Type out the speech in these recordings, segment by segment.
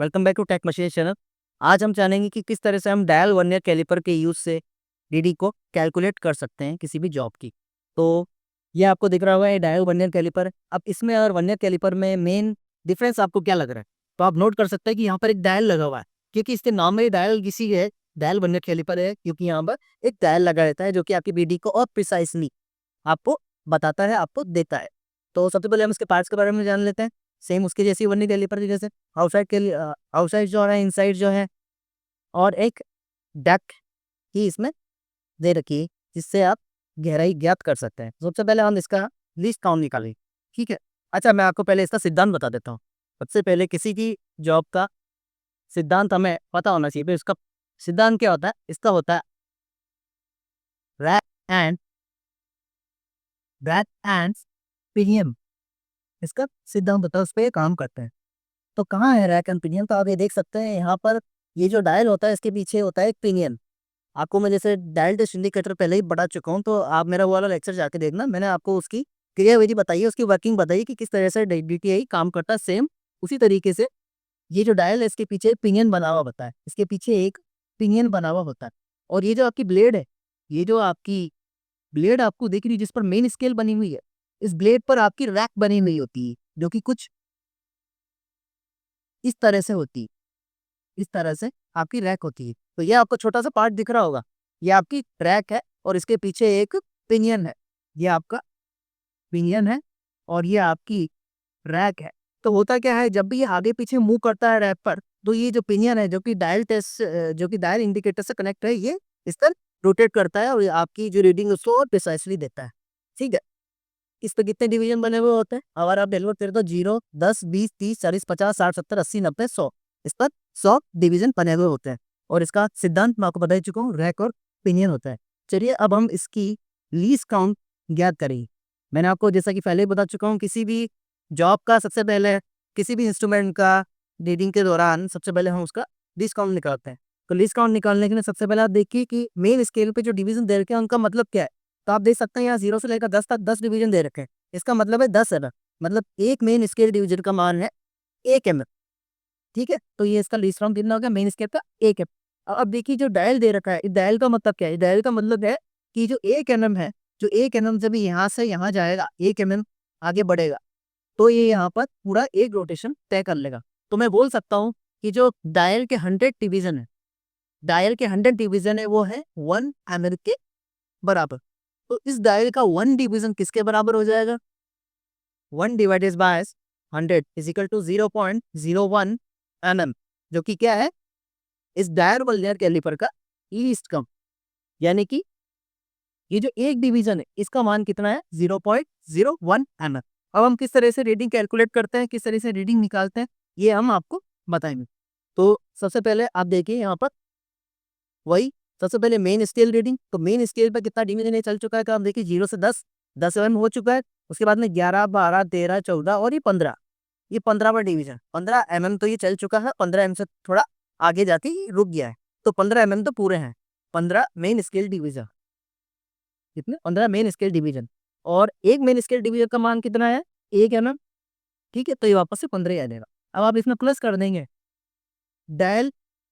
Welcome back to tech machine channel. आज हम जानेंगे कि किस तरह से हम डायल वर्नियर कैलिपर के यूज़ से रीडिंग को कैलकुलेट कर सकते हैं किसी भी जॉब की। तो ये आपको दिख रहा होगा, ये डायल वर्नियर कैलिपर है। अब इसमें और वर्नियर कैलिपर में मेन डिफरेंस आपको क्या लग रहा है? तो आप नोट कर सकते हैं कि यहाँ पर एक डायल लगा हुआ है, क्योंकि इसके नाम में डायल किसी है, डायल वर्नियर कैलिपर है, क्योंकि यहाँ पर एक डायल लगा रहता है जो कि आपकी रीडिंग को और प्रिसाइसली आपको बताता है, आपको देता है। तो सबसे पहले हम इसके पार्ट्स के बारे में जान लेते हैं। सेम उसकी जैसी वर्नियर कैलिपर की जैसे आउटसाइड के लिए आउटसाइड जो है, इनसाइड जो है, और एक डेप्थ ही इसमें दे रखी है जिससे आप गहराई ज्ञात कर सकते हैं। सबसे पहले हम इसका लीस्ट काउंट निकालें, ठीक है। अच्छा, मैं आपको पहले इसका सिद्धांत बता देता हूँ। सबसे पहले किसी की जॉब का सिद्धांत हमें पता होना चाहिए। फिर इसका सिद्धांत क्या होता है? इसका होता है rack and rack and pinion. इसका सिद्धांत होता है, उस पर ये काम करते हैं। तो कहाँ है रैक एंड पिनियन? तो आप ये देख सकते हैं यहाँ पर, ये जो डायल होता है इसके पीछे होता है एक पिनियन। आपको मैं जैसे डायल टेस्ट इंडिकेटर पहले ही बता चुका हूँ, तो आप मेरा वो वाला लेक्चर जाके देखना। मैंने आपको उसकी क्रियाविधि बताई है, उसकी वर्किंग बताई कि किस तरह से DTI काम करता है। सेम उसी तरीके से ये जो डायल है इसके पीछे पिनियन बना हुआ होता है, इसके पीछे एक पिनियन बना हुआ होता है। और ये जो आपकी ब्लेड है, ये जो आपकी ब्लेड आपको दिख रही है जिस पर मेन स्केल बनी हुई है, इस ब्लेड पर आपकी रैक बनी हुई होती है जो कि कुछ इस तरह से होती है। इस तरह से आपकी रैक होती है। तो ये आपको छोटा सा पार्ट दिख रहा होगा, ये आपकी रैक है और इसके पीछे एक पिनियन है। ये आपका पिनियन है और ये आपकी रैक है। तो होता क्या है, जब भी ये आगे पीछे मूव करता है रैक पर, तो ये जो पिनियन है जो कि डायल इंडिकेटर से कनेक्ट है, ये इस तरह रोटेट करता है और ये आपकी जो रीडिंग है उसको और प्रिसाइसली देता है। ठीक है। इस पे कितने डिवीजन बने हुए होते हैं? अगर आप डेलीवर करें तो 0, 10, 20, 30, 40, 50, 60, 70, 80, 90, 100, इस पर 100 डिवीजन बने हुए होते हैं। और इसका सिद्धांत मैं आपको बता ही चुका हूँ, रैक और पिनियन होता है। चलिए अब हम इसकी लीस्ट काउंट ज्ञात करेंगे। मैंने आपको जैसा कि पहले ही बता चुका हूँ, किसी भी जॉब का सबसे पहले, किसी भी इंस्ट्रूमेंट का रीडिंग के दौरान सबसे पहले हम उसका लीस्ट काउंट निकालते हैं। तो लीस्ट काउंट निकालने के लिए सबसे पहले आप देखिए कि मेन स्केल पे जो डिवीजन दे रखे हैं उनका मतलब क्या है। तो आप देख सकते हैं यहाँ 0 से लेकर 10 तक 10 डिवीजन दे रखे हैं। इसका मतलब है 10 है ना, मतलब एक मेन स्केल डिवीजन का मान है 1 mm। ठीक है, तो ये इसका लीस्ट काउंट कितना हो गया? मेन स्केल का 1 mm। अब देखिए जो डायल दे रखा है, इस डायल का मतलब क्या है? डायल का मतलब है कि जो 1 mm है, जो 1 mm जब यहाँ से यहाँ जाएगा, 1 mm आगे बढ़ेगा, तो ये यहाँ पर पूरा एक रोटेशन तय कर लेगा। तो मैं बोल सकता हूँ कि जो डायल के 100 डिवीजन है, डायल के 100 डिवीजन है, वो है 1 mm के बराबर। तो इस डायल का 1 डिवीजन किसके बराबर हो जाएगा? 1 divided by 100 is equal to 0.01 mm, जो कि क्या है? इस डायल वर्नियर कैलिपर का लीस्ट काउंट। यानी कि ये जो एक डिवीजन है इसका मान कितना है? 0.01 mm। अब हम किस तरह से रीडिंग कैलकुलेट करते हैं, किस तरह से रीडिंग निकालते हैं, ये हम आपको बताएंगे। तो सबसे पहले आप देखिए यहाँ पर वही, सबसे पहले मेन स्केल रीडिंग। तो मेन स्केल पर कितना डिवीजन ये चल चुका है? तो आप देखिए 0 से 10, 10 mm हो चुका है। उसके बाद में 11, 12, 13, 14 और ये 15, ये 15 पर डिवीजन, 15 mm तो ये चल चुका है। 15 mm से थोड़ा आगे जाके ये रुक गया है, तो 15 mm तो पूरे हैं। 15 मेन स्केल डिवीजन, कितने? 15 मेन स्केल डिवीजन। और एक मेन स्केल डिवीजन का मान कितना है? 1 mm। ठीक है, तो ये वापस से 15 ही आ जाएगा। अब आप इसमें प्लस कर देंगे डायल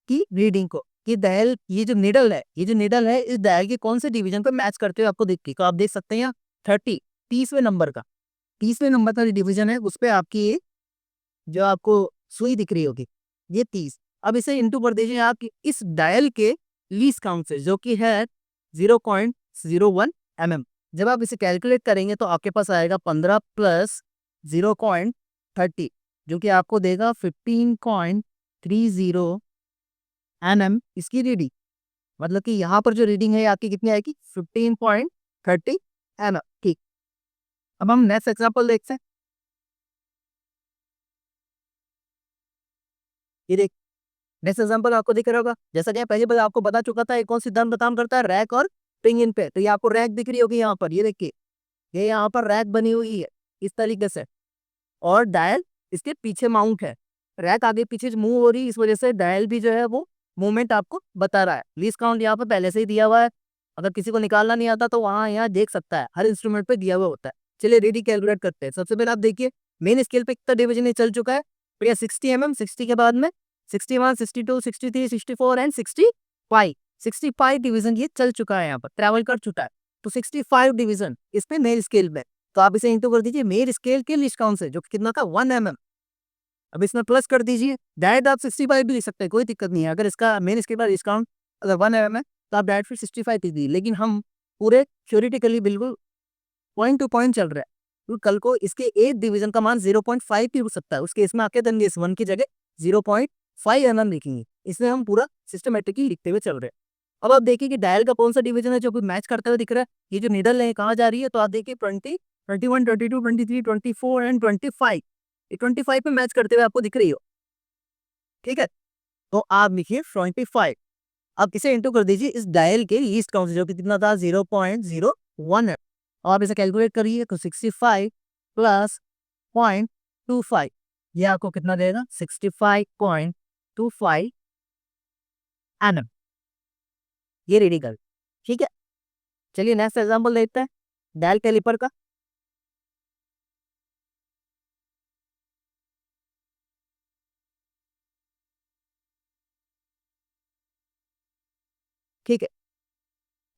की रीडिंग को, कि डायल ये जो निडल है, ये जो निडल है इस डायल के कौन से डिवीजन पर मैच करते हुए आपको दिखती है। तो आप देख सकते हैं यहाँ 30, 30वें नंबर का, 30वें नंबर का जो डिवीजन है उस पर आपकी ये जो आपको सुई दिख रही होगी, ये 30। अब इसे इंटू कर दीजिए आप इस डायल के लीस्ट काउंट से, जो कि है 0.01 mm। जब आप इसे कैलकुलेट करेंगे तो आपके पास आएगा 15 प्लस 0.30, जो कि आपको देगा 15.30 mm इसकी रीडिंग। मतलब कि यहाँ पर जो रीडिंग है आपकी कितनी आएगी? 15.30 mm। ठीक, अब हम नेक्स्ट एग्जाम्पल देखते हैं। ये देख, नेक्स्ट एग्जाम्पल आपको दिख रहा होगा, जैसा कि पहले बार आपको बता चुका था, एक कौन सिद्धांत काम करता है? रैक और पिनियन पे। तो ये आपको रैक दिख रही होगी यहाँ पर, ये देखिए, ये यहाँ पर रैक बनी हुई है इस तरीके से, और डायल इसके पीछे माउंट है। रैक आगे पीछे मूव हो रही है, इस वजह से डायल भी जो है वो मूवमेंट आपको बता रहा है। लीस्ट काउंट यहाँ पर पहले से ही दिया हुआ है, अगर किसी को निकालना नहीं आता तो वहाँ यहाँ देख सकता है, हर इंस्ट्रूमेंट पे दिया हुआ होता है। चलिए रीडिंग कैलकुलेट करते हैं। सबसे पहले आप देखिए मेन स्केल पे कितना डिवीजन चल चुका है? भैया 60 mm, 60 के बाद में 61, 62, 63, 64 एंड 65। 65 डिवीजन ये चल चुका है, यहाँ पर ट्रैवल कर चुका है। तो 65 डिवीजन इसमें मेल स्केल में, तो आप इसे इंटू कर दीजिए मेल स्केल के लीस्ट काउंट से, जो कि कितना था 1 mm। अब इसमें प्लस कर दीजिए, डायरेक्ट आप 65 भी लिख सकते हैं, कोई दिक्कत नहीं है। अगर इसका मेन स्केल का लीस्ट काउंट अगर 1 mm है तो आप डायरेक्ट फिर 65 लिख दीजिए। लेकिन हम पूरे थ्योरेटिकली बिल्कुल पॉइंट टू पॉइंट चल रहा है, तो कल को इसके 8 डिवीजन का मान 0.5 भी हो सकता है, उसके इसमें आके देंगे इस 1 की जगह 0.5 mm लिखेंगे। इसमें हम पूरा सिस्टमेटिकली लिखते हुए चल रहे हैं। अब आप देखिए कि डायल का कौन सा डिवीजन है जो भी मैच करते हुए दिख रहा है। ये जो निडल है कहाँ जा रही है, तो आप देखिए 20, 21, 22, 23, 24 एंड 25, ये 25 पे मैच करते हुए आपको दिख रही हो। ठीक है, तो आप लिखिए 25। अब इसे इंटू कर दीजिए इस डायल के लीस्ट काउंट से, जो कि कितना था 0.01 है। और आप इसे कैलकुलेट करिए तो 65 प्लस 0.25, ये आपको कितना देगा 65.25 एनम। ये रेडी कर, ठीक है। चलिए नेक्स्ट एग्जांपल देखते हैं डायल कैलिपर का। ठीक है,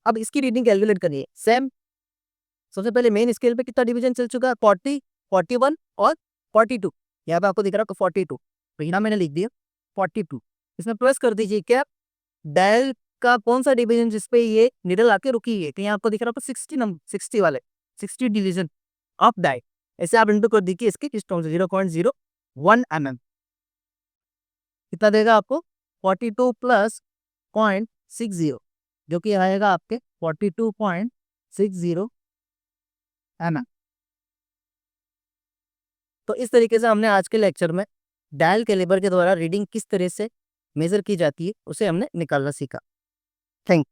अब इसकी रीडिंग कैलकुलेट करिए। सेम, सबसे पहले मेन स्केल पे कितना डिवीजन चल चुका है 40, 41 और 42। यहाँ पे आपको दिख रहा है 42, तो यहाँ मैंने लिख दिया 42। इसमें प्लस कर दीजिए क्या डायल का कौन सा डिवीजन जिसपे ये निडल आके रुकी है, तो यहाँ आपको दिख रहा है 60 नंबर, 60 वाले 60 डिवीजन ऑफ डायल। ऐसे आप इंटू कर दीजिए इसके किस टर्म से 0.01 mm, कितना देगा आपको 42 प्लस 0.60, जो कि आएगा आपके 42.60 mm। तो इस तरीके से हमने आज के लेक्चर में डायल कैलिपर के द्वारा रीडिंग किस तरह से मेजर की जाती है उसे हमने निकालना सीखा। थैंक